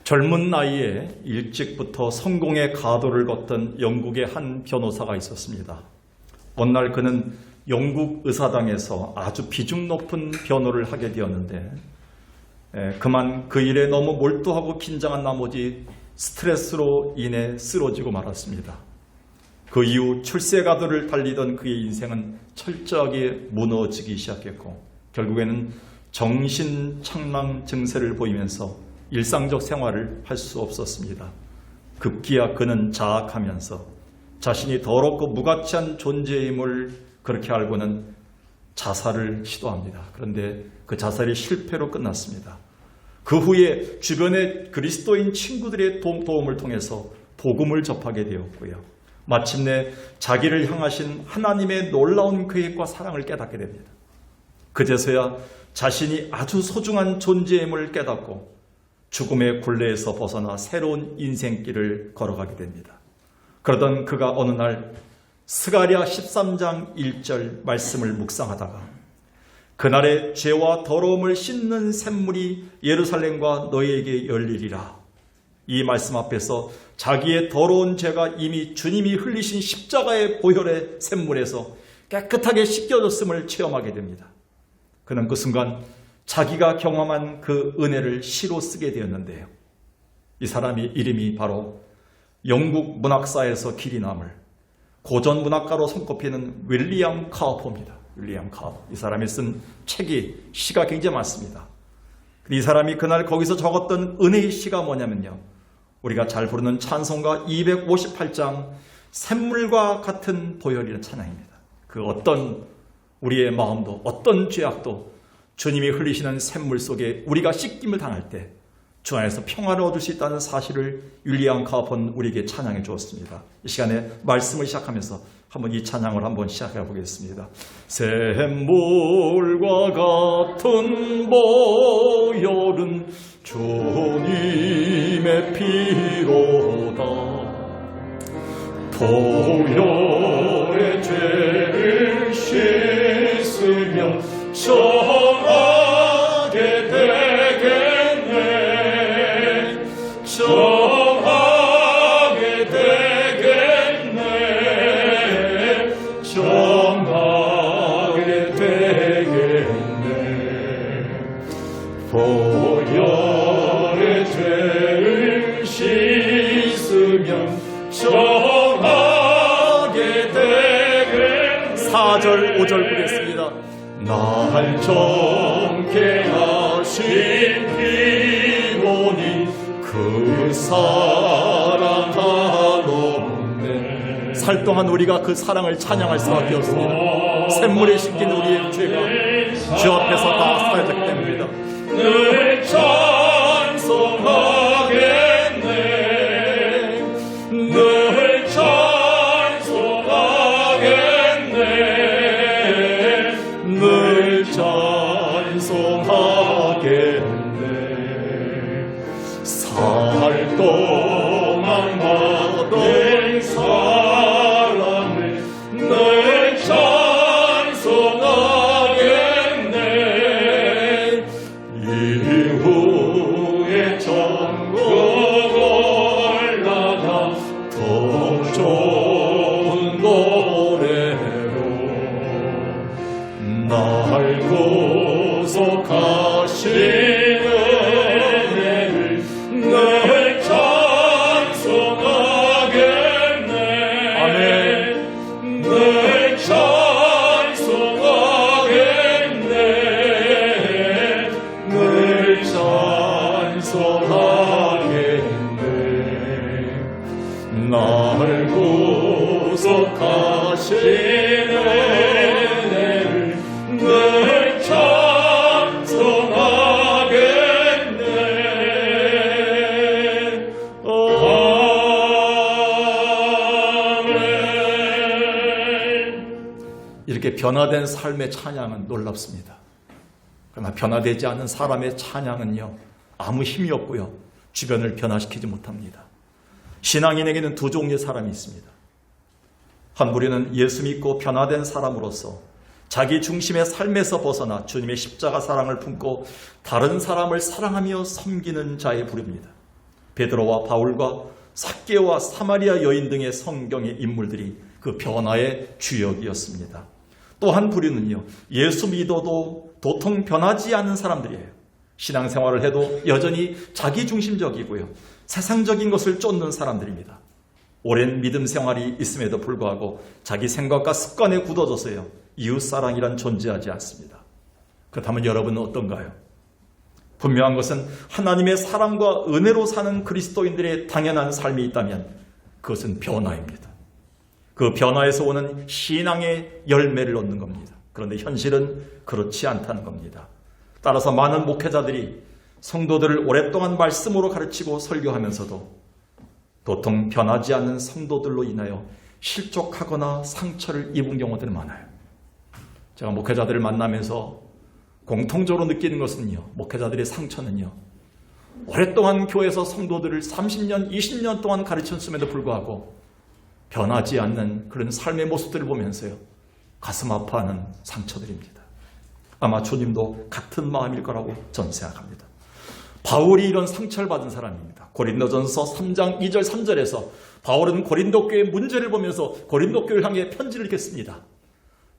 젊은 나이에 일찍부터 성공의 가도를 걷던 영국의 한 변호사가 있었습니다. 어느 날 그는 영국 의사당에서 아주 비중 높은 변호를 하게 되었는데 그만 그 일에 너무 몰두하고 긴장한 나머지 스트레스로 인해 쓰러지고 말았습니다. 그 이후 출세가도를 달리던 그의 인생은 철저하게 무너지기 시작했고 결국에는 정신착랑 증세를 보이면서 일상적 생활을 할 수 없었습니다. 급기야 그는 자학하면서 자신이 더럽고 무가치한 존재임을 그렇게 알고는 자살을 시도합니다. 그런데 그 자살이 실패로 끝났습니다. 그 후에 주변의 그리스도인 친구들의 도움을 통해서 복음을 접하게 되었고요. 마침내 자기를 향하신 하나님의 놀라운 계획과 사랑을 깨닫게 됩니다. 그제서야 자신이 아주 소중한 존재임을 깨닫고 죽음의 굴레에서 벗어나 새로운 인생길을 걸어가게 됩니다. 그러던 그가 어느 날 스가랴 13장 1절 말씀을 묵상하다가 그날의 죄와 더러움을 씻는 샘물이 예루살렘과 너희에게 열리리라. 이 말씀 앞에서 자기의 더러운 죄가 이미 주님이 흘리신 십자가의 보혈의 샘물에서 깨끗하게 씻겨졌음을 체험하게 됩니다. 그는 그 순간 자기가 경험한 그 은혜를 시로 쓰게 되었는데요. 이 사람의 이름이 바로 영국 문학사에서 길이 남을 고전 문학가로 손꼽히는 윌리엄 카우퍼입니다. 윌리엄 카우퍼. 이 사람이 쓴 책이 시가 굉장히 많습니다. 이 사람이 그날 거기서 적었던 은혜의 시가 뭐냐면요. 우리가 잘 부르는 찬송가 258장 샘물과 같은 보혈이라는 찬양입니다. 그 어떤 우리의 마음도 어떤 죄악도 주님이 흘리시는 샘물 속에 우리가 씻김을 당할 때 주 안에서 평화를 얻을 수 있다는 사실을 윌리엄 카우퍼는 우리에게 찬양해 주었습니다. 이 시간에 말씀을 시작하면서 한번 이 찬양을 한번 시작해 보겠습니다. 샘물과 같은 보혈은 주님의 피로다. 보혈의 죄를 씻으면 정하게 되겠네. 정하게 되겠네. 정하게 되겠네. 보혈의 죄를 씻으면 정하게 되겠네. 4절 5절 보겠습니다. 날 정케 하신 피로니 그 사랑 한없네. 살 동안 우리가 그 사랑을 찬양할 수밖에 없습니다. 샘물에 씻긴 우리의 죄가 주 앞에서 다 사라졌기 때문입니다. 늘 찬송하겠네. 늘 찬송하겠네. 살 동안 받은 사랑을 늘 찬송하겠네. 이후에 천국 올라가 더 좋은 노래로 날 구속하신 은혜를 늘 찬송하겠네. 아멘. 늘 찬송하겠네. 늘 찬송하겠네. 날 구속하신 은혜를 늘 찬송하겠네. 아멘. 이렇게 변화된 삶의 찬양은 놀랍습니다. 그러나 변화되지 않은 사람의 찬양은요, 아무 힘이 없고요, 주변을 변화시키지 못합니다. 신앙인에게는 두 종류의 사람이 있습니다. 한 무리는 예수 믿고 변화된 사람으로서 자기 중심의 삶에서 벗어나 주님의 십자가 사랑을 품고 다른 사람을 사랑하며 섬기는 자의 부류입니다. 베드로와 바울과 삭개오와 사마리아 여인 등의 성경의 인물들이 그 변화의 주역이었습니다. 또 한 부류는요, 예수 믿어도 도통 변하지 않는 사람들이에요. 신앙생활을 해도 여전히 자기중심적이고요, 세상적인 것을 쫓는 사람들입니다. 오랜 믿음 생활이 있음에도 불구하고 자기 생각과 습관에 굳어져서요, 이웃사랑이란 존재하지 않습니다. 그렇다면 여러분은 어떤가요? 분명한 것은 하나님의 사랑과 은혜로 사는 그리스도인들의 당연한 삶이 있다면 그것은 변화입니다. 그 변화에서 오는 신앙의 열매를 얻는 겁니다. 그런데 현실은 그렇지 않다는 겁니다. 따라서 많은 목회자들이 성도들을 오랫동안 말씀으로 가르치고 설교하면서도 도통 변하지 않는 성도들로 인하여 실족하거나 상처를 입은 경우들이 많아요. 제가 목회자들을 만나면서 공통적으로 느끼는 것은요, 목회자들의 상처는요, 오랫동안 교회에서 성도들을 30년, 20년 동안 가르쳤음에도 불구하고 변하지 않는 그런 삶의 모습들을 보면서요, 가슴 아파하는 상처들입니다. 아마 주님도 같은 마음일 거라고 저는 생각합니다. 바울이 이런 상처를 받은 사람입니다. 고린도전서 3장 2절 3절에서 바울은 고린도 교회의 문제를 보면서 고린도 교회를 향해 편지를 읽겠습니다.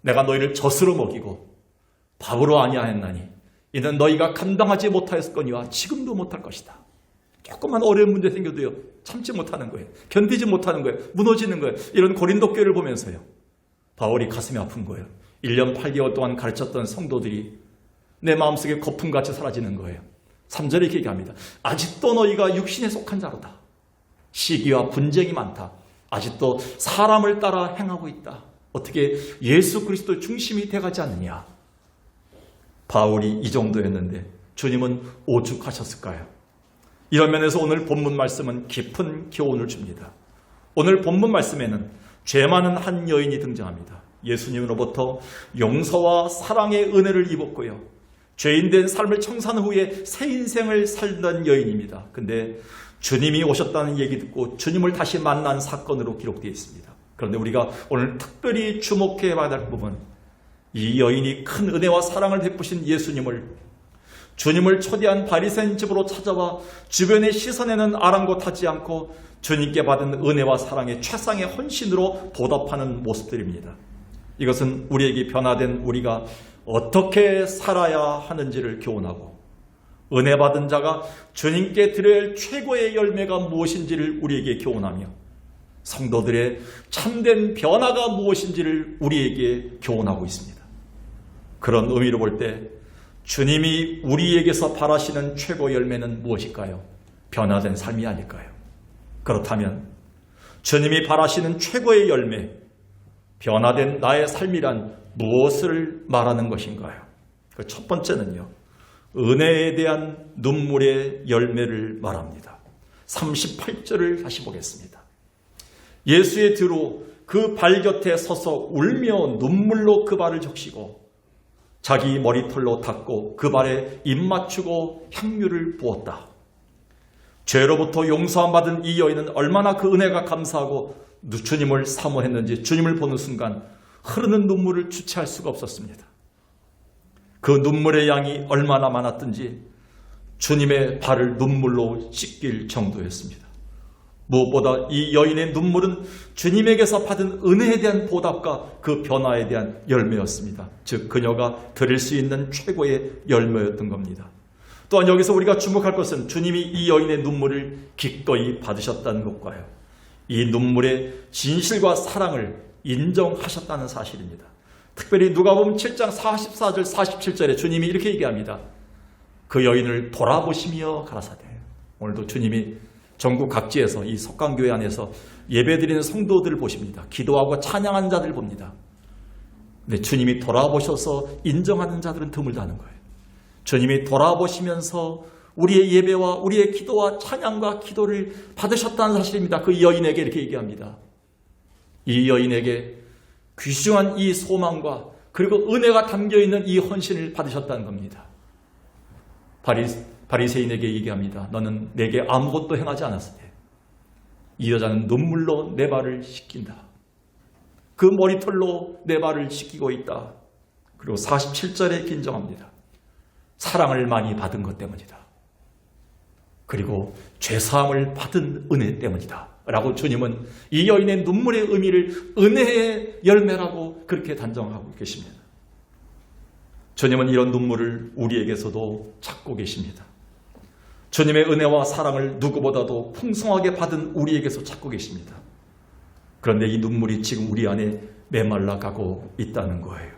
내가 너희를 젖으로 먹이고 밥으로 아니하였나니 이는 너희가 감당하지 못하였거니와 지금도 못할 것이다. 조금만 어려운 문제 생겨도요, 참지 못하는 거예요. 견디지 못하는 거예요. 무너지는 거예요. 이런 고린도 교회를 보면서요, 바울이 가슴이 아픈 거예요. 1년 8개월 동안 가르쳤던 성도들이 내 마음속에 거품같이 사라지는 거예요. 3절에 이렇게 얘기합니다. 아직도 너희가 육신에 속한 자로다. 시기와 분쟁이 많다. 아직도 사람을 따라 행하고 있다. 어떻게 예수 그리스도의 중심이 돼가지 않느냐. 바울이 이 정도였는데 주님은 오죽하셨을까요? 이런 면에서 오늘 본문 말씀은 깊은 교훈을 줍니다. 오늘 본문 말씀에는 죄 많은 한 여인이 등장합니다. 예수님으로부터 용서와 사랑의 은혜를 입었고요, 죄인된 삶을 청산 후에 새 인생을 살던 여인입니다. 근데 주님이 오셨다는 얘기 듣고 주님을 다시 만난 사건으로 기록되어 있습니다. 그런데 우리가 오늘 특별히 주목해 봐야 할 부분, 이 여인이 큰 은혜와 사랑을 베푸신 예수님을, 주님을 초대한 바리새인 집으로 찾아와 주변의 시선에는 아랑곳하지 않고 주님께 받은 은혜와 사랑의 최상의 헌신으로 보답하는 모습들입니다. 이것은 우리에게 변화된 우리가 어떻게 살아야 하는지를 교훈하고, 은혜 받은 자가 주님께 드려야 할 최고의 열매가 무엇인지를 우리에게 교훈하며, 성도들의 참된 변화가 무엇인지를 우리에게 교훈하고 있습니다. 그런 의미로 볼 때 주님이 우리에게서 바라시는 최고 열매는 무엇일까요? 변화된 삶이 아닐까요? 그렇다면 주님이 바라시는 최고의 열매, 변화된 나의 삶이란 무엇을 말하는 것인가요? 그 첫 번째는요, 은혜에 대한 눈물의 열매를 말합니다. 38절을 다시 보겠습니다. 예수의 뒤로 그 발 곁에 서서 울며 눈물로 그 발을 적시고 자기 머리털로 닦고 그 발에 입 맞추고 향유를 부었다. 죄로부터 용서함 받은 이 여인은 얼마나 그 은혜가 감사하고 주님을 사모했는지 주님을 보는 순간 흐르는 눈물을 주체할 수가 없었습니다. 그 눈물의 양이 얼마나 많았든지 주님의 발을 눈물로 씻길 정도였습니다. 무엇보다 이 여인의 눈물은 주님에게서 받은 은혜에 대한 보답과 그 변화에 대한 열매였습니다. 즉 그녀가 드릴 수 있는 최고의 열매였던 겁니다. 또한 여기서 우리가 주목할 것은 주님이 이 여인의 눈물을 기꺼이 받으셨다는 것과요, 이 눈물의 진실과 사랑을 인정하셨다는 사실입니다. 특별히 누가복음 7장 44절 47절에 주님이 이렇게 얘기합니다. 그 여인을 돌아보시며 가라사대. 오늘도 주님이 전국 각지에서 이 석강교회 안에서 예배드리는 성도들을 보십니다. 기도하고 찬양하는 자들을 봅니다. 근데 주님이 돌아보셔서 인정하는 자들은 드물다는 거예요. 주님이 돌아보시면서 우리의 예배와 우리의 기도와 찬양과 기도를 받으셨다는 사실입니다. 그 여인에게 이렇게 얘기합니다. 이 여인에게 귀중한 이 소망과 그리고 은혜가 담겨있는 이 헌신을 받으셨다는 겁니다. 바리새인에게 얘기합니다. 너는 내게 아무것도 행하지 않았을 때 이 여자는 눈물로 내 발을 씻긴다. 그 머리털로 내 발을 씻기고 있다. 그리고 47절에 긴정합니다. 사랑을 많이 받은 것 때문이다. 그리고 죄사함을 받은 은혜 때문이다 라고 주님은 이 여인의 눈물의 의미를 은혜의 열매라고 그렇게 단정하고 계십니다. 주님은 이런 눈물을 우리에게서도 찾고 계십니다. 주님의 은혜와 사랑을 누구보다도 풍성하게 받은 우리에게서 찾고 계십니다. 그런데 이 눈물이 지금 우리 안에 메말라가고 있다는 거예요.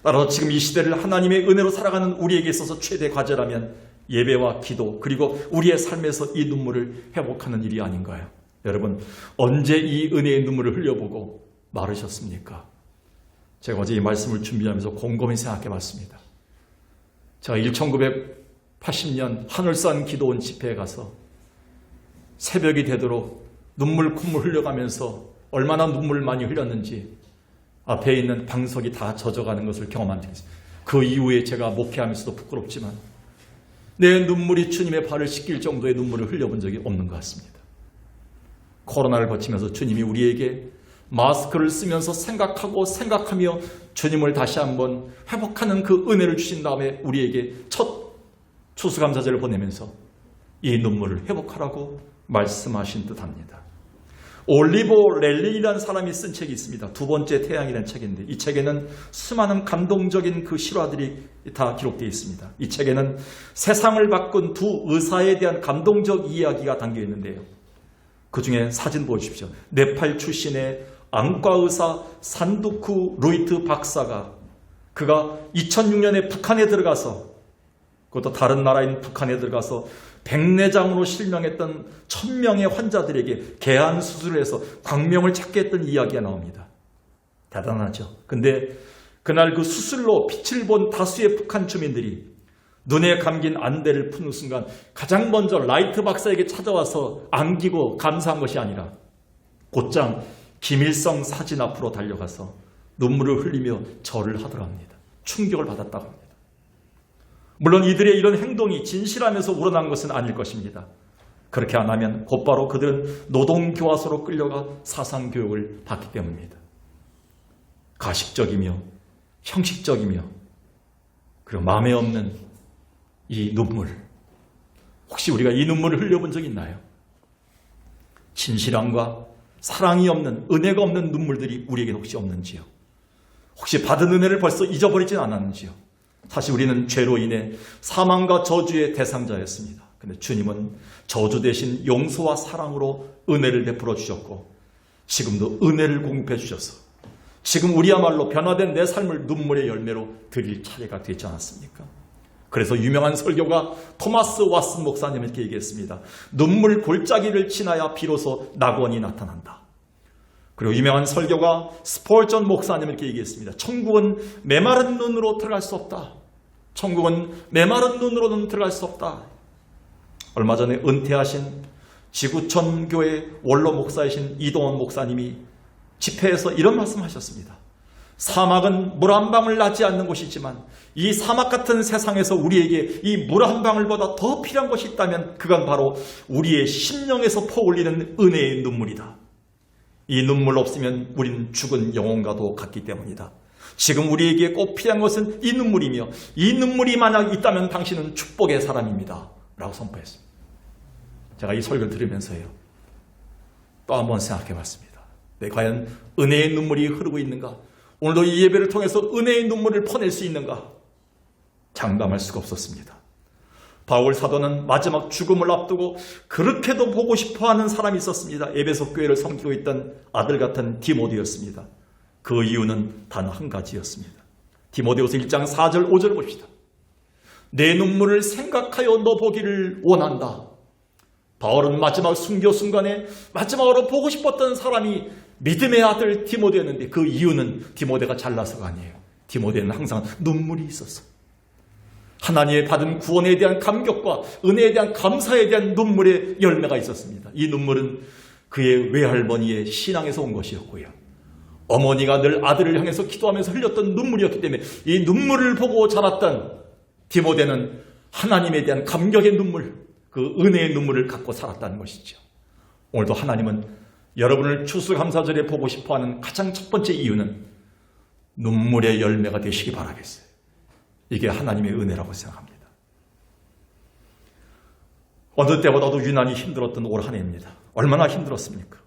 따라서 지금 이 시대를 하나님의 은혜로 살아가는 우리에게 있어서 최대 과제라면 예배와 기도 그리고 우리의 삶에서 이 눈물을 회복하는 일이 아닌가요? 여러분, 언제 이 은혜의 눈물을 흘려보고 마르셨습니까? 제가 어제 이 말씀을 준비하면서 곰곰이 생각해 봤습니다. 제가 1980년 하늘산 기도원 집회에 가서 새벽이 되도록 눈물 콧물 흘려가면서 얼마나 눈물을 많이 흘렸는지 앞에 있는 방석이 다 젖어가는 것을 경험한 적이 있습니다. 그 이후에 제가 목회하면서도 부끄럽지만 내 눈물이 주님의 발을 씻길 정도의 눈물을 흘려본 적이 없는 것 같습니다. 코로나를 거치면서 주님이 우리에게 마스크를 쓰면서 생각하며 주님을 다시 한번 회복하는 그 은혜를 주신 다음에 우리에게 첫 추수감사제를 보내면서 이 눈물을 회복하라고 말씀하신 듯합니다. 올리보 렐리라는 사람이 쓴 책이 있습니다. 두 번째 태양이라는 책인데 이 책에는 수많은 감동적인 그 실화들이 다 기록되어 있습니다. 이 책에는 세상을 바꾼 두 의사에 대한 감동적 이야기가 담겨 있는데요. 그 중에 사진 보십시오. 네팔 출신의 안과의사 산두쿠 루이트 박사가 그가 2006년에 북한에 들어가서 그것도 다른 나라인 북한에 들어가서 백내장으로 실명했던 1000명의 환자들에게 개안 수술을 해서 광명을 찾게 했던 이야기가 나옵니다. 대단하죠. 근데 그날 그 수술로 빛을 본 다수의 북한 주민들이 눈에 감긴 안대를 푸는 순간 가장 먼저 라이트 박사에게 찾아와서 안기고 감사한 것이 아니라 곧장 김일성 사진 앞으로 달려가서 눈물을 흘리며 절을 하더라 합니다. 충격을 받았다고 합니다. 물론 이들의 이런 행동이 진실하면서 우러난 것은 아닐 것입니다. 그렇게 안 하면 곧바로 그들은 노동교화소로 끌려가 사상교육을 받기 때문입니다. 가식적이며 형식적이며 그리고 마음에 없는 이 눈물, 혹시 우리가 이 눈물을 흘려본 적 있나요? 진실함과 사랑이 없는, 은혜가 없는 눈물들이 우리에게 혹시 없는지요? 혹시 받은 은혜를 벌써 잊어버리진 않았는지요? 사실 우리는 죄로 인해 사망과 저주의 대상자였습니다. 그런데 주님은 저주 대신 용서와 사랑으로 은혜를 베풀어 주셨고 지금도 은혜를 공급해 주셔서 지금 우리야말로 변화된 내 삶을 눈물의 열매로 드릴 차례가 되지 않았습니까? 그래서 유명한 설교가 토마스 왓슨 목사님은 이렇게 얘기했습니다. 눈물 골짜기를 지나야 비로소 낙원이 나타난다. 그리고 유명한 설교가 스폴전 목사님은 이렇게 얘기했습니다. 천국은 메마른 눈으로 들어갈 수 없다. 천국은 메마른 눈으로는 들어갈 수 없다. 얼마 전에 은퇴하신 지구촌 교회 원로 목사이신 이동원 목사님이 집회에서 이런 말씀하셨습니다. 사막은 물 한 방울 나지 않는 곳이지만 이 사막 같은 세상에서 우리에게 이 물 한 방울보다 더 필요한 것이 있다면 그건 바로 우리의 심령에서 퍼올리는 은혜의 눈물이다. 이 눈물 없으면 우리는 죽은 영혼과도 같기 때문이다. 지금 우리에게 꼭 필요한 것은 이 눈물이며 이 눈물이 만약 있다면 당신은 축복의 사람입니다. 라고 선포했습니다. 제가 이 설교를 들으면서요. 또 한번 생각해 봤습니다. 과연 은혜의 눈물이 흐르고 있는가? 오늘도 이 예배를 통해서 은혜의 눈물을 퍼낼 수 있는가? 장담할 수가 없었습니다. 바울 사도는 마지막 죽음을 앞두고 그렇게도 보고 싶어하는 사람이 있었습니다. 에베소 교회를 섬기고 있던 아들 같은 디모데였습니다. 그 이유는 단 한 가지였습니다. 디모데후서 1장 4절 5절 봅시다. 내 눈물을 생각하여 너 보기를 원한다. 바울은 마지막 순교 순간에 마지막으로 보고 싶었던 사람이 믿음의 아들 디모데였는데 그 이유는 디모데가 잘나서가 아니에요. 디모데는 항상 눈물이 있었어. 하나님의 받은 구원에 대한 감격과 은혜에 대한 감사에 대한 눈물의 열매가 있었습니다. 이 눈물은 그의 외할머니의 신앙에서 온 것이었고요. 어머니가 늘 아들을 향해서 기도하면서 흘렸던 눈물이었기 때문에 이 눈물을 보고 자랐던 디모데는 하나님에 대한 감격의 눈물, 그 은혜의 눈물을 갖고 살았다는 것이죠. 오늘도 하나님은 여러분을 추수감사절에 보고 싶어하는 가장 첫 번째 이유는 눈물의 열매가 되시기 바라겠어요. 이게 하나님의 은혜라고 생각합니다. 어느 때보다도 유난히 힘들었던 올 한 해입니다. 얼마나 힘들었습니까?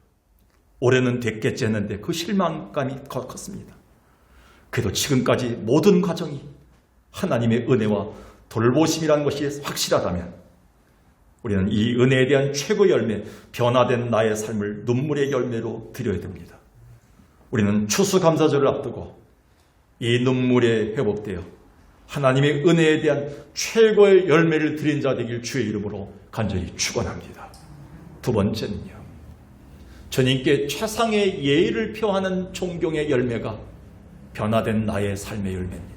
올해는 됐겠지 했는데 그 실망감이 컸습니다. 그래도 지금까지 모든 과정이 하나님의 은혜와 돌보심이라는 것이 확실하다면 우리는 이 은혜에 대한 최고의 열매, 변화된 나의 삶을 눈물의 열매로 드려야 됩니다. 우리는 추수감사절을 앞두고 이 눈물에 회복되어 하나님의 은혜에 대한 최고의 열매를 드린 자 되길 주의 이름으로 간절히 축원합니다. 두 번째는요, 주님께 최상의 예의를 표하는 존경의 열매가 변화된 나의 삶의 열매입니다.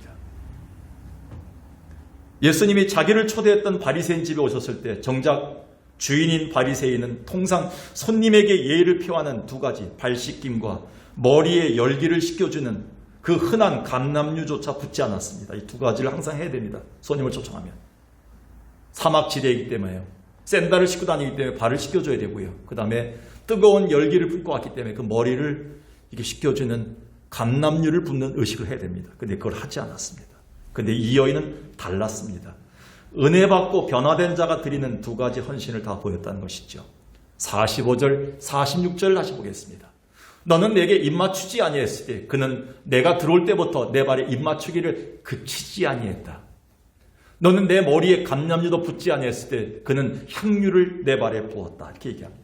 예수님이 자기를 초대했던 바리새인 집에 오셨을 때 정작 주인인 바리새인은 통상 손님에게 예의를 표하는 두 가지, 발 씻김과 머리에 열기를 씻겨주는 그 흔한 감람류조차 붙지 않았습니다. 이 두 가지를 항상 해야 됩니다. 손님을 초청하면. 사막지대이기 때문에요. 샌들을 신고 다니기 때문에 발을 씻겨줘야 되고요. 그 다음에 뜨거운 열기를 품고 왔기 때문에 그 머리를 이렇게 씻겨주는 감람류를 붓는 의식을 해야 됩니다. 근데 그걸 하지 않았습니다. 근데 이 여인은 달랐습니다. 은혜 받고 변화된 자가 드리는 두 가지 헌신을 다 보였다는 것이죠. 45절, 46절 다시 보겠습니다. 너는 내게 입맞추지 아니했을 때 그는 내가 들어올 때부터 내 발에 입맞추기를 그치지 아니했다. 너는 내 머리에 감람류도 붓지 아니했을 때 그는 향유를 내 발에 부었다. 이렇게 얘기합니다.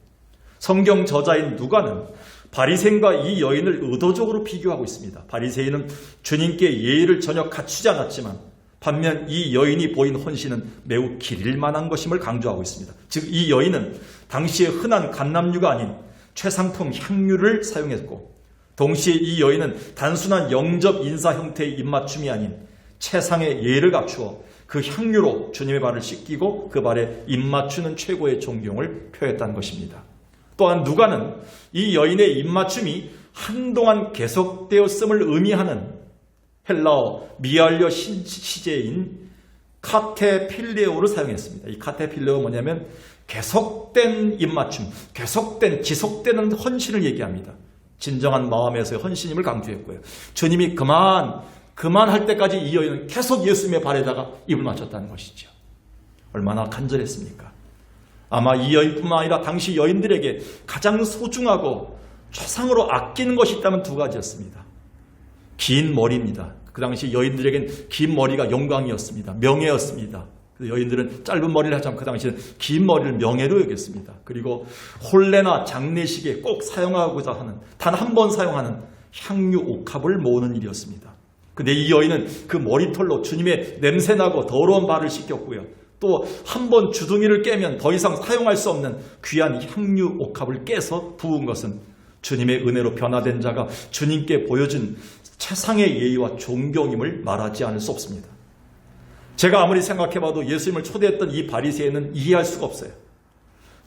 성경 저자인 누가는 바리새인과 이 여인을 의도적으로 비교하고 있습니다. 바리새인은 주님께 예의를 전혀 갖추지 않았지만 반면 이 여인이 보인 헌신은 매우 기릴 만한 것임을 강조하고 있습니다. 즉 이 여인은 당시의 흔한 감람류가 아닌 최상품 향유를 사용했고 동시에 이 여인은 단순한 영접 인사 형태의 입맞춤이 아닌 최상의 예의를 갖추어 그 향유로 주님의 발을 씻기고 그 발에 입맞추는 최고의 존경을 표했다는 것입니다. 또한 누가는 이 여인의 입맞춤이 한동안 계속되었음을 의미하는 헬라어 미알려 시제인 카테필레오를 사용했습니다. 이 카테필레오 뭐냐면 계속된 입맞춤, 계속된 지속되는 헌신을 얘기합니다. 진정한 마음에서의 헌신임을 강조했고요. 주님이 그만할 때까지 이 여인은 계속 예수님의 발에다가 입을 맞췄다는 것이죠. 얼마나 간절했습니까? 아마 이 여인뿐만 아니라 당시 여인들에게 가장 소중하고 최상으로 아끼는 것이 있다면 두 가지였습니다. 긴 머리입니다. 그 당시 여인들에겐 긴 머리가 영광이었습니다. 명예였습니다. 여인들은 짧은 머리를 하지만 그 당시에는 긴 머리를 명예로 여겼습니다. 그리고 혼례나 장례식에 꼭 사용하고자 하는 단 한 번 사용하는 향유 옥합을 모으는 일이었습니다. 근데 이 여인은 그 머리털로 주님의 냄새나고 더러운 발을 씻겼고요. 또 한 번 주둥이를 깨면 더 이상 사용할 수 없는 귀한 향유 옥합을 깨서 부은 것은 주님의 은혜로 변화된 자가 주님께 보여준 최상의 예의와 존경임을 말하지 않을 수 없습니다. 제가 아무리 생각해봐도 예수님을 초대했던 이 바리새인은 이해할 수가 없어요.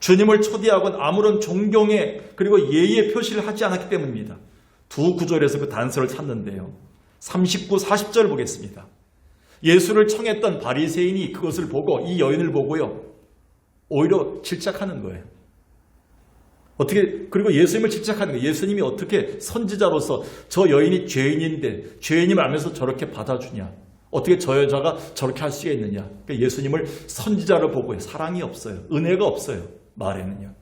주님을 초대하고는 아무런 존경의 그리고 예의의 표시를 하지 않았기 때문입니다. 두 구절에서 그 단서를 찾는데요. 39, 40절 보겠습니다. 예수를 청했던 바리새인이 그것을 보고 이 여인을 보고요. 오히려 질책하는 거예요. 그리고 예수님을 질책하는 거예요. 예수님이 어떻게 선지자로서 저 여인이 죄인인데 죄인임을 알면서 저렇게 받아주냐. 어떻게 저 여자가 저렇게 할 수가 있느냐. 그러니까 예수님을 선지자로 보고요. 사랑이 없어요. 은혜가 없어요. 말에는요.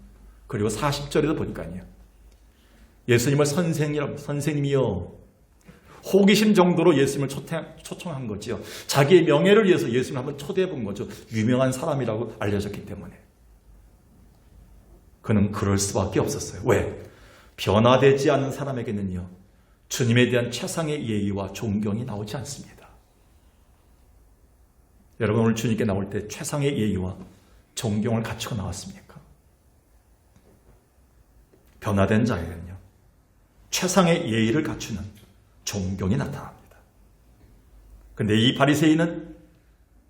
그리고 40절에도 보니까요. 예수님을 선생님이요. 호기심 정도로 예수님을 초청한 거지요. 자기의 명예를 위해서 예수님을 한번 초대해 본 거죠. 유명한 사람이라고 알려졌기 때문에. 그는 그럴 수밖에 없었어요. 왜? 변화되지 않은 사람에게는요. 주님에 대한 최상의 예의와 존경이 나오지 않습니다. 여러분 오늘 주님께 나올 때 최상의 예의와 존경을 갖추고 나왔습니까? 변화된 자에게는요. 최상의 예의를 갖추는 존경이 나타납니다. 그런데 이 바리새인은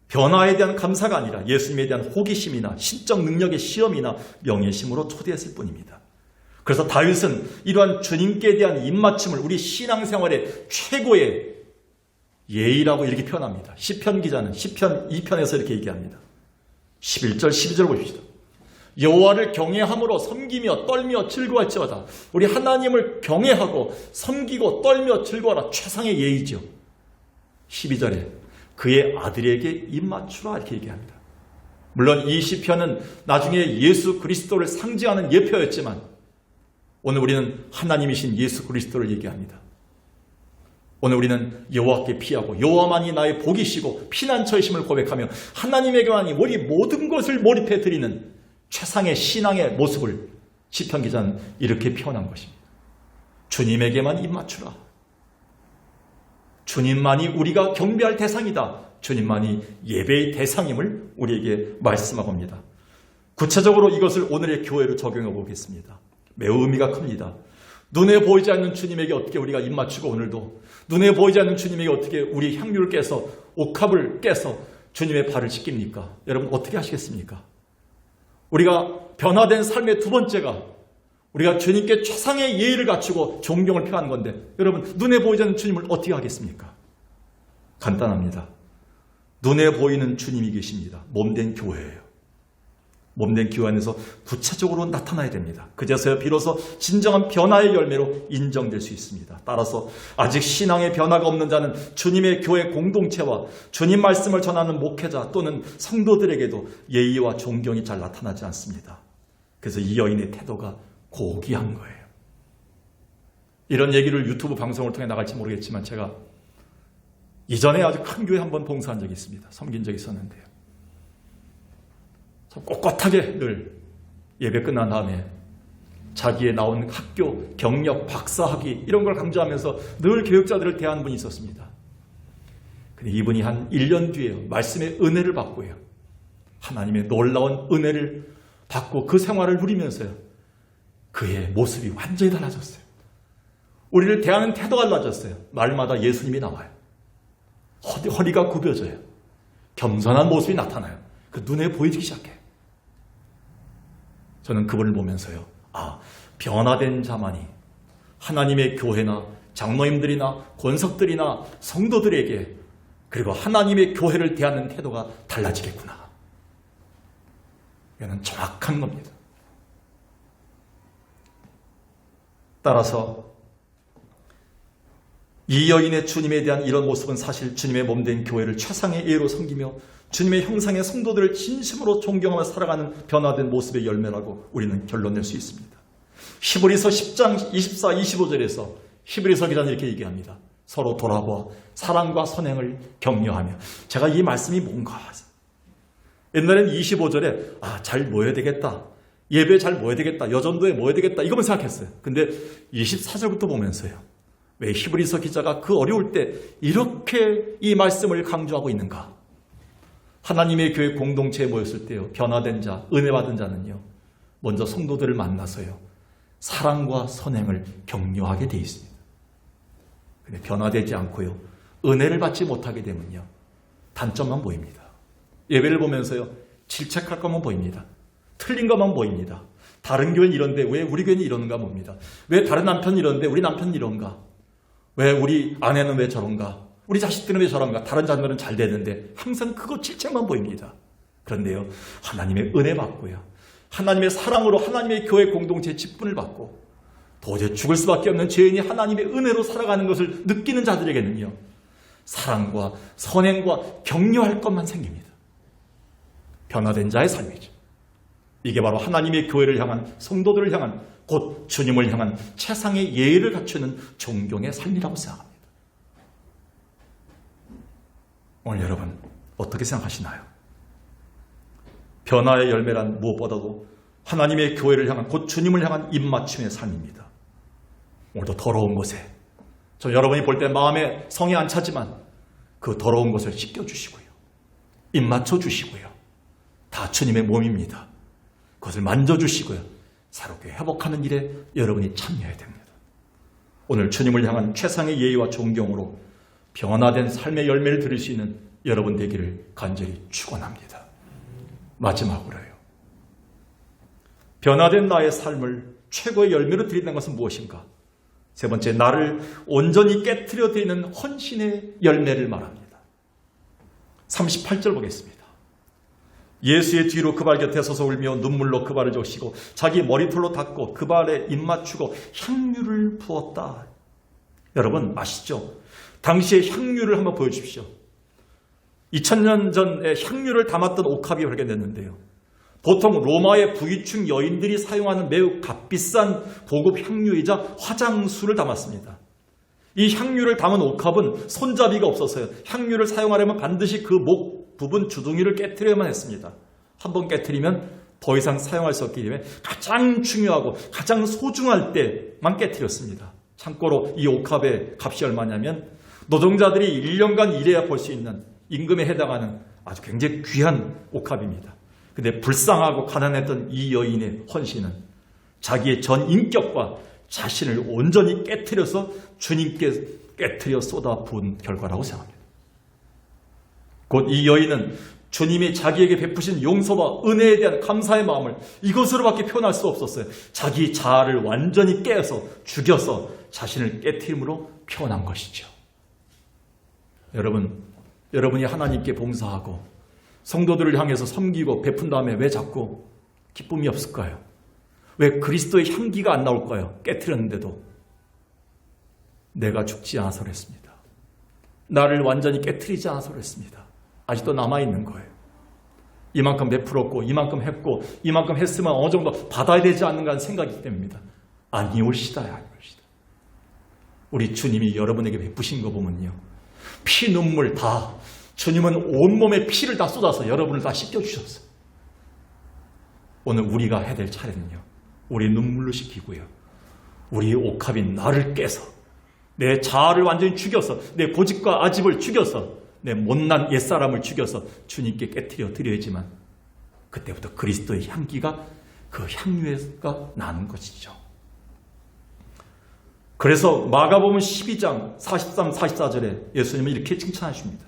변화에 대한 감사가 아니라 예수님에 대한 호기심이나 신적 능력의 시험이나 명예심으로 초대했을 뿐입니다. 그래서 다윗은 이러한 주님께 대한 입맞춤을 우리 신앙생활의 최고의 예의라고 이렇게 표현합니다. 시편 기자는 시편 2편에서 이렇게 얘기합니다. 11절 12절 보십시오. 여호와를 경외함으로 섬기며 떨며 즐거워할지어다. 우리 하나님을 경외하고 섬기고 떨며 즐거워하라. 최상의 예의죠. 12절에 그의 아들에게 입맞추라 이렇게 얘기합니다. 물론 이 시편은 나중에 예수 그리스도를 상징하는 예표였지만 오늘 우리는 하나님이신 예수 그리스도를 얘기합니다. 오늘 우리는 여호와께 피하고 여호와만이 나의 복이시고 피난처이심을 고백하며 하나님에게만이 우리 모든 것을 몰입해 드리는 최상의 신앙의 모습을 시편 기자는 이렇게 표현한 것입니다. 주님에게만 입맞추라. 주님만이 우리가 경배할 대상이다. 주님만이 예배의 대상임을 우리에게 말씀하고 합니다. 구체적으로 이것을 오늘의 교회로 적용해 보겠습니다. 매우 의미가 큽니다. 눈에 보이지 않는 주님에게 어떻게 우리가 입맞추고 오늘도 눈에 보이지 않는 주님에게 어떻게 우리 향유를 깨서 옥합을 깨서 주님의 발을 씻깁니까? 여러분 어떻게 하시겠습니까? 우리가 변화된 삶의 두 번째가 우리가 주님께 최상의 예의를 갖추고 존경을 표하는 건데 여러분 눈에 보이지 않는 주님을 어떻게 하겠습니까? 간단합니다. 눈에 보이는 주님이 계십니다. 몸된 교회예요. 몸된 교회 안에서 구체적으로 나타나야 됩니다. 그제서야 비로소 진정한 변화의 열매로 인정될 수 있습니다. 따라서 아직 신앙의 변화가 없는 자는 주님의 교회 공동체와 주님 말씀을 전하는 목회자 또는 성도들에게도 예의와 존경이 잘 나타나지 않습니다. 그래서 이 여인의 태도가 고귀한 거예요. 이런 얘기를 유튜브 방송을 통해 나갈지 모르겠지만 제가 이전에 아주 큰 교회 한번 봉사한 적이 있습니다. 섬긴 적이 있었는데요. 꼿꼿하게 늘 예배 끝난 다음에 자기의 나온 학교, 경력, 박사학위 이런 걸 강조하면서 늘 교육자들을 대하는 분이 있었습니다. 근데 이분이 한 1년 뒤에 말씀의 은혜를 받고요. 하나님의 놀라운 은혜를 받고 그 생활을 누리면서요. 그의 모습이 완전히 달라졌어요. 우리를 대하는 태도가 달라졌어요. 말마다 예수님이 나와요. 허리가 굽혀져요. 겸손한 모습이 나타나요. 그 눈에 보이기 시작해요. 저는 그분을 보면서요. 변화된 자만이 하나님의 교회나 장로님들이나 권석들이나 성도들에게 그리고 하나님의 교회를 대하는 태도가 달라지겠구나. 이거는 정확한 겁니다. 따라서 이 여인의 주님에 대한 이런 모습은 사실 주님의 몸된 교회를 최상의 예로 섬기며 주님의 형상의 성도들을 진심으로 존경하며 살아가는 변화된 모습의 열매라고 우리는 결론낼 수 있습니다. 히브리서 10장 24, 25절에서 히브리서 기자는 이렇게 얘기합니다. 서로 돌아보아 사랑과 선행을 격려하며. 제가 이 말씀이 뭔가 옛날엔 25절에 잘 모여야 되겠다. 예배에 잘 모여야 되겠다. 여전도에 모여야 되겠다. 이것만 생각했어요. 근데 24절부터 보면서요. 왜 히브리서 기자가 그 어려울 때 이렇게 이 말씀을 강조하고 있는가? 하나님의 교회 공동체에 모였을 때요. 변화된 자, 은혜 받은 자는요. 먼저 성도들을 만나서요. 사랑과 선행을 격려하게 되어 있습니다. 근데 변화되지 않고요. 은혜를 받지 못하게 되면요. 단점만 보입니다. 예배를 보면서요. 질책할 것만 보입니다. 틀린 것만 보입니다. 다른 교회는 이런데 왜 우리 교회는 이런가 봅니다. 왜 다른 남편은 이런데 우리 남편은 이런가? 왜 우리 아내는 왜 저런가? 우리 자식들은 왜 저런가? 다른 자녀들은 잘 되는데 항상 그거 질책만 보입니다. 그런데요. 하나님의 은혜 받고요. 하나님의 사랑으로 하나님의 교회 공동체의 직분을 받고 도저히 죽을 수밖에 없는 죄인이 하나님의 은혜로 살아가는 것을 느끼는 자들에게는요. 사랑과 선행과 격려할 것만 생깁니다. 변화된 자의 삶이죠. 이게 바로 하나님의 교회를 향한 성도들을 향한 곧 주님을 향한 최상의 예의를 갖추는 존경의 삶이라고 생각합니다. 오늘 여러분 어떻게 생각하시나요? 변화의 열매란 무엇보다도 하나님의 교회를 향한 곧 주님을 향한 입맞춤의 삶입니다. 오늘도 더러운 곳에 저 여러분이 볼 때 마음에 성이 안 차지만 그 더러운 것을 씻겨주시고요. 입맞춰 주시고요. 다 주님의 몸입니다. 그것을 만져주시고요. 새롭게 회복하는 일에 여러분이 참여해야 됩니다. 오늘 주님을 향한 최상의 예의와 존경으로 변화된 삶의 열매를 드릴 수 있는 여러분 되기를 간절히 축원합니다. 마지막으로요. 변화된 나의 삶을 최고의 열매로 드린다는 것은 무엇인가? 세 번째, 나를 온전히 깨트려 드리는 헌신의 열매를 말합니다. 38절 보겠습니다. 예수의 뒤로 그 발 곁에 서서 울며 눈물로 그 발을 적시고 자기 머리털로 닦고 그 발에 입맞추고 향유를 부었다. 여러분 아시죠? 당시의 향유를 한번 보여주십시오. 2000년 전에 향유를 담았던 옥합이 발견됐는데요. 보통 로마의 부유층 여인들이 사용하는 매우 값비싼 고급 향유이자 화장수를 담았습니다. 이 향유를 담은 옥합은 손잡이가 없어서요. 향유를 사용하려면 반드시 그 목 부분 주둥이를 깨트려야만 했습니다. 한번 깨트리면 더 이상 사용할 수 없기 때문에 가장 중요하고 가장 소중할 때만 깨트렸습니다. 참고로 이 옥합의 값이 얼마냐면 노동자들이 1년간 일해야 볼 수 있는 임금에 해당하는 아주 굉장히 귀한 옥합입니다. 근데 불쌍하고 가난했던 이 여인의 헌신은 자기의 전 인격과 자신을 온전히 깨트려서 주님께 깨트려 쏟아부은 결과라고 생각합니다. 곧 이 여인은 주님이 자기에게 베푸신 용서와 은혜에 대한 감사의 마음을 이것으로밖에 표현할 수 없었어요. 자기 자아를 완전히 깨서 죽여서 자신을 깨트림으로 표현한 것이죠. 여러분이 하나님께 봉사하고 성도들을 향해서 섬기고 베푼 다음에 왜 자꾸 기쁨이 없을까요? 왜 그리스도의 향기가 안 나올까요? 깨트렸는데도. 내가 죽지 않아서 그랬습니다. 나를 완전히 깨트리지 않아서 그랬습니다. 아직도 남아있는 거예요. 이만큼 베풀었고 이만큼 했고 이만큼 했으면 어느 정도 받아야 되지 않는가 하는 생각이기 때문입니다. 아니올시다야. 우리 주님이 여러분에게 베푸신 거 보면요. 피 눈물 다 주님은 온몸에 피를 다 쏟아서 여러분을 다 씻겨주셨어요. 오늘 우리가 해야 될 차례는요. 우리 눈물로 씻기고요. 우리 옥합인 나를 깨서 내 자아를 완전히 죽여서 내 고집과 아집을 죽여서 내 못난 옛사람을 죽여서 주님께 깨트려 드려야지만 그때부터 그리스도의 향기가 그 향유가 나는 것이죠. 그래서 마가복음 12장 43, 44절에 예수님은 이렇게 칭찬하십니다.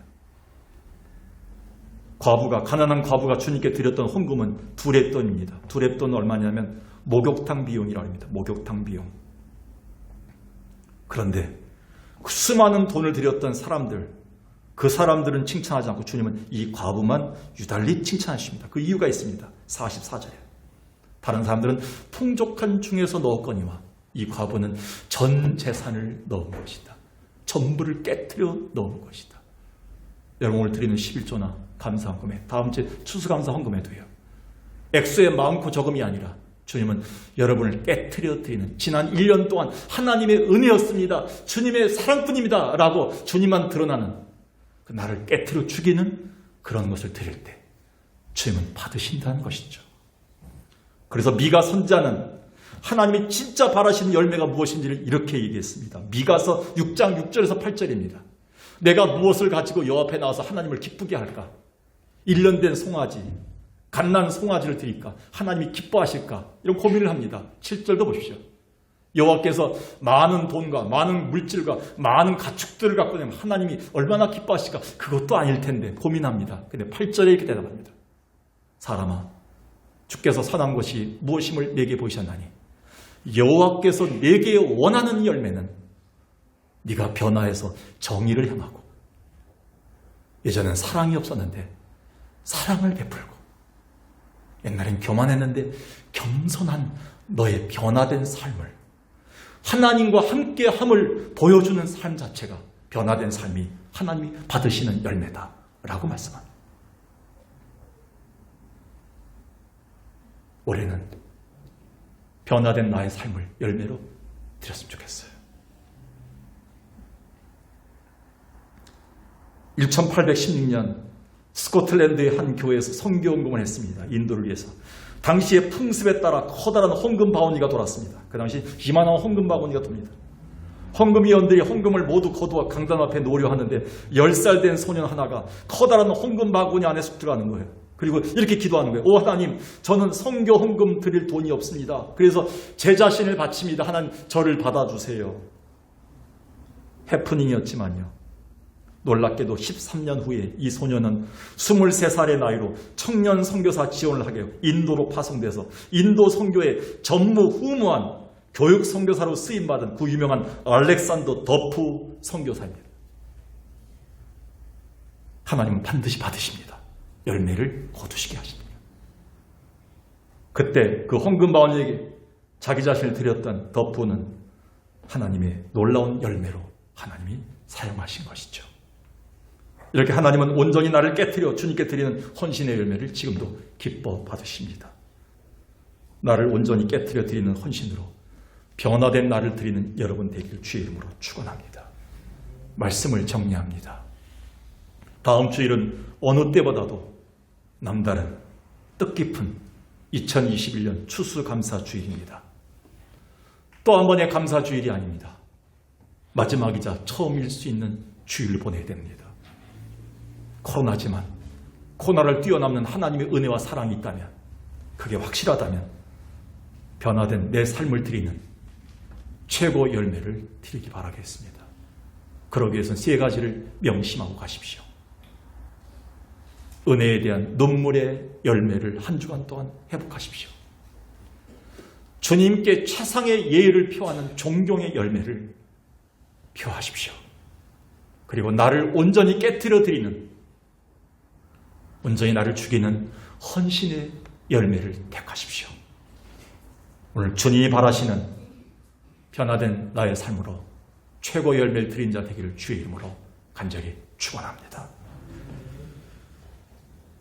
가난한 과부가 주님께 드렸던 헌금은 두 렙돈입니다. 두 렙돈은 얼마냐면 목욕탕 비용이라고 합니다. 목욕탕 비용. 그런데 그 수많은 돈을 드렸던 사람들, 그 사람들은 칭찬하지 않고 주님은 이 과부만 유달리 칭찬하십니다. 그 이유가 있습니다. 44절에. 다른 사람들은 풍족한 중에서 넣었거니와 이 과부는 전 재산을 넣은 것이다. 전부를 깨트려 넣은 것이다. 여러분 오늘 드리는 11조나 감사헌금에 다음 주에 추수감사 헌금에도요. 액수의 많고 적음이 아니라 주님은 여러분을 깨트려 드리는 지난 1년 동안 하나님의 은혜였습니다. 주님의 사랑뿐입니다. 라고 주님만 드러나는 그 나를 깨트려 죽이는 그런 것을 드릴 때 주님은 받으신다는 것이죠. 그래서 미가 선지자는 하나님이 진짜 바라시는 열매가 무엇인지를 이렇게 얘기했습니다. 미가서 6장 6절에서 8절입니다. 내가 무엇을 가지고 여호와 앞에 나와서 하나님을 기쁘게 할까? 1년 된 송아지, 갓난 송아지를 드릴까? 하나님이 기뻐하실까? 이런 고민을 합니다. 7절도 보십시오. 여호와께서 많은 돈과 많은 물질과 많은 가축들을 갖고 있는 하나님이 얼마나 기뻐하실까? 그것도 아닐 텐데 고민합니다. 근데 8절에 이렇게 대답합니다. 사람아, 주께서 선한 것이 무엇임을 내게 보이셨나니 여호와께서 내게 원하는 열매는 네가 변화해서 정의를 향하고 예전엔 사랑이 없었는데 사랑을 베풀고 옛날엔 교만했는데 겸손한 너의 변화된 삶을 하나님과 함께함을 보여주는 삶 자체가 변화된 삶이 하나님이 받으시는 열매다라고 말씀합니다. 올해는 변화된 나의 삶을 열매로 드렸으면 좋겠어요. 1816년 스코틀랜드의 한 교회에서 선교헌금을 했습니다. 인도를 위해서. 당시의 풍습에 따라 커다란 헌금 바구니가 돌았습니다. 그 당시 이만한 헌금 바구니가 돕니다. 헌금위원들이 헌금을 모두 거두어 강단 앞에 놓으려 하는데 10살 된 소년 하나가 커다란 헌금 바구니 안에 쑥 들어가는 거예요. 그리고 이렇게 기도하는 거예요. 오 하나님, 저는 선교 헌금 드릴 돈이 없습니다. 그래서 제 자신을 바칩니다. 하나님, 저를 받아주세요. 해프닝이었지만요. 놀랍게도 13년 후에 이 소년은 23살의 나이로 청년 선교사 지원을 하게 인도로 파송돼서 인도 선교의 전무후무한 교육 선교사로 쓰임받은 그 유명한 알렉산더 더프 선교사입니다. 하나님은 반드시 받으십니다. 열매를 거두시게 하십니다. 그때 그 헌금 바구니에게 자기 자신을 드렸던 더프는 하나님의 놀라운 열매로 하나님이 사용하신 것이죠. 이렇게 하나님은 온전히 나를 깨트려 주님께 드리는 헌신의 열매를 지금도 기뻐 받으십니다. 나를 온전히 깨트려 드리는 헌신으로 변화된 나를 드리는 여러분 되길 주의 이름으로 축원합니다. 말씀을 정리합니다. 다음 주일은 어느 때보다도 남다른 뜻깊은 2021년 추수감사주일입니다. 또 한 번의 감사주일이 아닙니다. 마지막이자 처음일 수 있는 주일을 보내야 됩니다. 코로나지만 코로나를 뛰어넘는 하나님의 은혜와 사랑이 있다면, 그게 확실하다면 변화된 내 삶을 드리는 최고 열매를 드리기 바라겠습니다. 그러기 위해서는 세 가지를 명심하고 가십시오. 은혜에 대한 눈물의 열매를 한 주간 동안 회복하십시오. 주님께 최상의 예의를 표하는 존경의 열매를 표하십시오. 그리고 나를 온전히 깨트려 드리는, 온전히 나를 죽이는 헌신의 열매를 택하십시오. 오늘 주님이 바라시는 변화된 나의 삶으로 최고 열매를 드린 자 되기를 주의 이름으로 간절히 축원합니다.